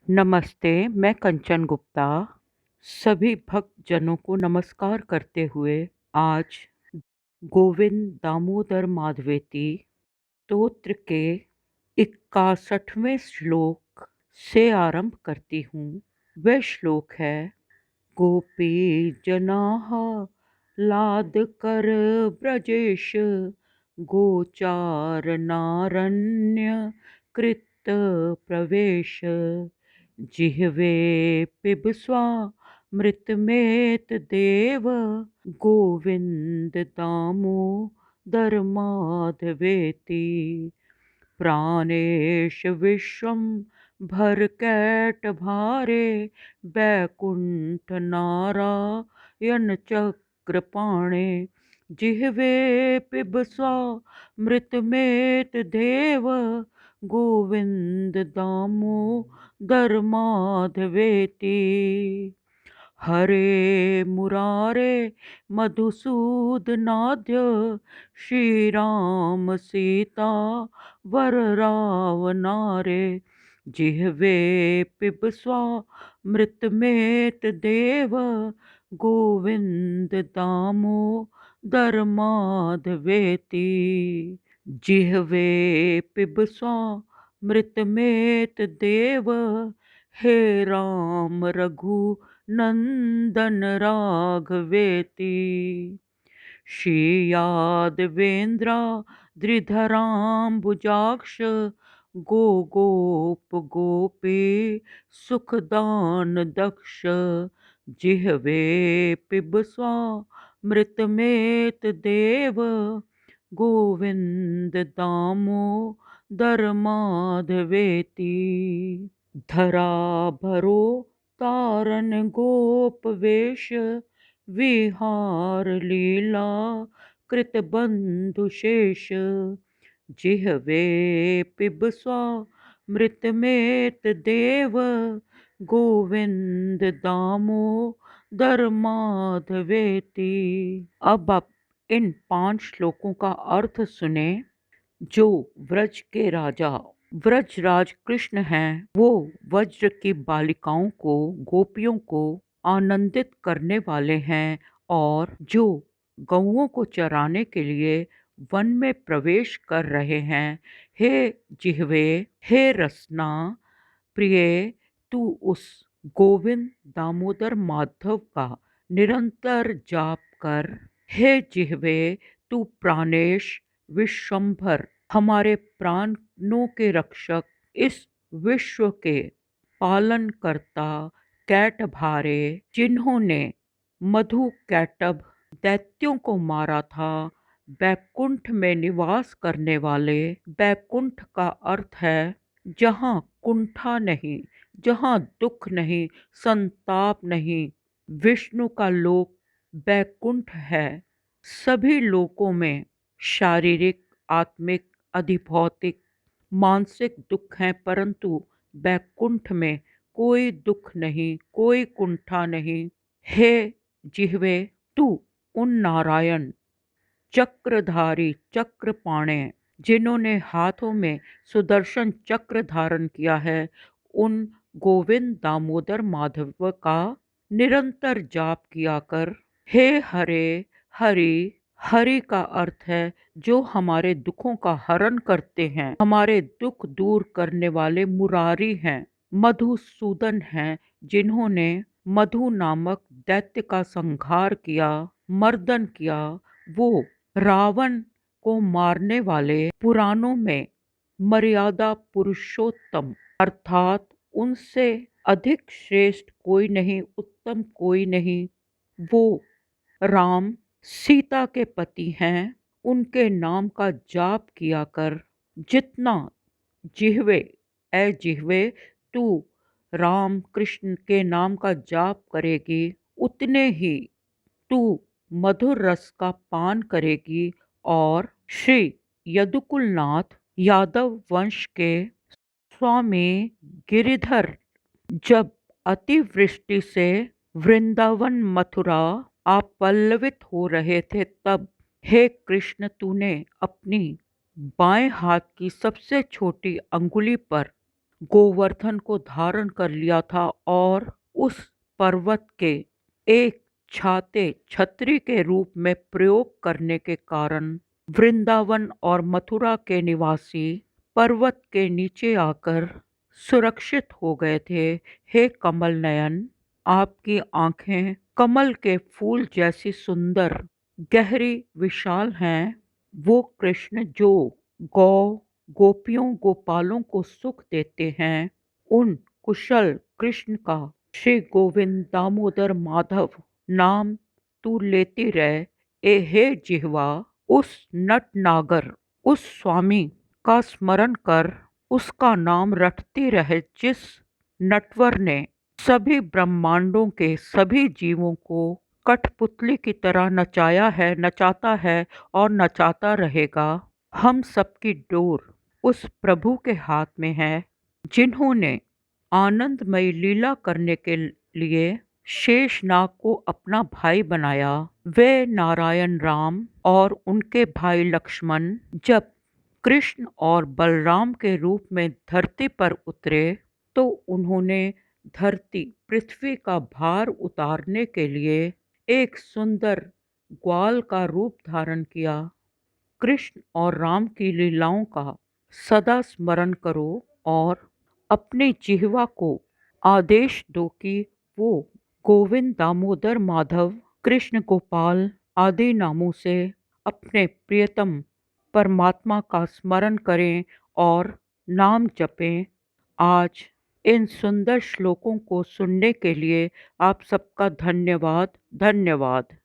नमस्ते, मैं कंचन गुप्ता सभी भक्तजनों को नमस्कार करते हुए आज गोविंद दामोदर माधवेती स्तोत्र के 61वें श्लोक से आरंभ करती हूँ। वह श्लोक है: गोपी जनाः लादकर ब्रजेश गोचारनारण्य कृत प्रवेश जिह्वे पिबस्वामृतमेत देव गोविंद दामोदर माधवेति प्राणेश विश्वं भरकैटभारे बैकुंठ नारायण चक्रपाणे जिह्वे पिबस्वामृतमेत देव गोविंद दामोदर माधवेति हरे मुरारे मधुसूदनाद्य श्रीराम सीता वररावणारे जिह्वे पिबस्वामृतमेत देव गोविंद दामोदर माधवेति जिह्वे पिबस्वामृतमेत देव हे राम रघुनंदन राघवेति श्रीयादवेन्द्राद्रिधराम्बुजाक्ष गोपी सुखदान दक्ष जिह्वे पिबस्वामृतमेत देव गोविंद दामोदर माधवेति धरा भरो तारन गोप वेश विहार लीला कृत बंधु शेष जिह्वे पिबस्वामृतमेत देव गोविंद दामोदर माधवेति। अब आप इन 5 श्लोकों का अर्थ सुने। जो व्रज के राजा व्रजराज कृष्ण हैं, वो वज्र की बालिकाओं को, गोपियों को आनंदित करने वाले हैं और जो गौओं को चराने के लिए वन में प्रवेश कर रहे हैं। हे जिह्वे, हे रसना प्रिय, तू उस गोविंद दामोदर माधव का निरंतर जाप कर। हे जिह्वे, तू प्राणेश विश्वंभर, हमारे प्राणों के रक्षक, इस विश्व के पालन करता कैटभारे, जिन्होंने मधु कैटभ दैत्यों को मारा था, बैकुंठ में निवास करने वाले। बैकुंठ का अर्थ है जहाँ कुंठा नहीं, जहाँ दुख नहीं, संताप नहीं। विष्णु का लोक बैकुंठ है। सभी लोकों में शारीरिक, आत्मिक, अधिभौतिक, मानसिक दुख हैं, परंतु बैकुंठ में कोई दुख नहीं, कोई कुंठा नहीं। हे जिह्वे, तू उन नारायण चक्रधारी चक्रपाणे, जिन्होंने हाथों में सुदर्शन चक्र धारण किया है, उन गोविंद दामोदर माधव का निरंतर जाप किया कर। हे हरे हरि, हरि का अर्थ है जो हमारे दुखों का हरण करते हैं, हमारे दुख दूर करने वाले मुरारी हैं। मधुसूदन हैं, जिन्होंने मधु नामक दैत्य का संहार किया, मर्दन किया। वो रावण को मारने वाले, पुराणों में मर्यादा पुरुषोत्तम अर्थात उनसे अधिक श्रेष्ठ कोई नहीं, उत्तम कोई नहीं, वो राम सीता के पति हैं। उनके नाम का जाप किया कर। जितना जिह्वे, ए जिह्वे, तू राम कृष्ण के नाम का जाप करेगी, उतने ही तू मधुर रस का पान करेगी। और श्री यदुकुलनाथ यादव वंश के स्वामी गिरिधर जब अतिवृष्टि से वृंदावन मथुरा आपल्लवित हो रहे थे, तब हे कृष्ण, तूने अपनी बाएं हाथ की सबसे छोटी अंगुली पर गोवर्धन को धारण कर लिया था और उस पर्वत के एक छाते छतरी के रूप में प्रयोग करने के कारण वृंदावन और मथुरा के निवासी पर्वत के नीचे आकर सुरक्षित हो गए थे। हे कमल नयन, आपकी आंखें कमल के फूल जैसी सुंदर, गहरी, विशाल हैं। वो कृष्ण जो गौ गोपियों गोपालों को सुख देते हैं, उन कुशल कृष्ण का श्री गोविंद दामोदर माधव नाम तू लेती रह। ए हे जिह्वा, उस नट नागर, उस स्वामी का स्मरण कर, उसका नाम रटती रहे जिस नटवर ने सभी ब्रह्मांडों के सभी जीवों को कठपुतली की तरह नचाया है, नचाता है और नचाता रहेगा। हम सबकी डोर उस प्रभु के हाथ में है जिन्होंने आनंदमयी लीला करने के लिए शेषनाग को अपना भाई बनाया। वे नारायण राम और उनके भाई लक्ष्मण जब कृष्ण और बलराम के रूप में धरती पर उतरे तो उन्होंने धरती पृथ्वी का भार उतारने के लिए एक सुंदर ग्वाल का रूप धारण किया। कृष्ण और राम की लीलाओं का सदा स्मरण करो और अपनी जिह्वा को आदेश दो कि वो गोविंद दामोदर माधव कृष्ण गोपाल आदि नामों से अपने प्रियतम परमात्मा का स्मरण करें और नाम जपें। आज इन सुंदर श्लोकों को सुनने के लिए आप सबका धन्यवाद। धन्यवाद।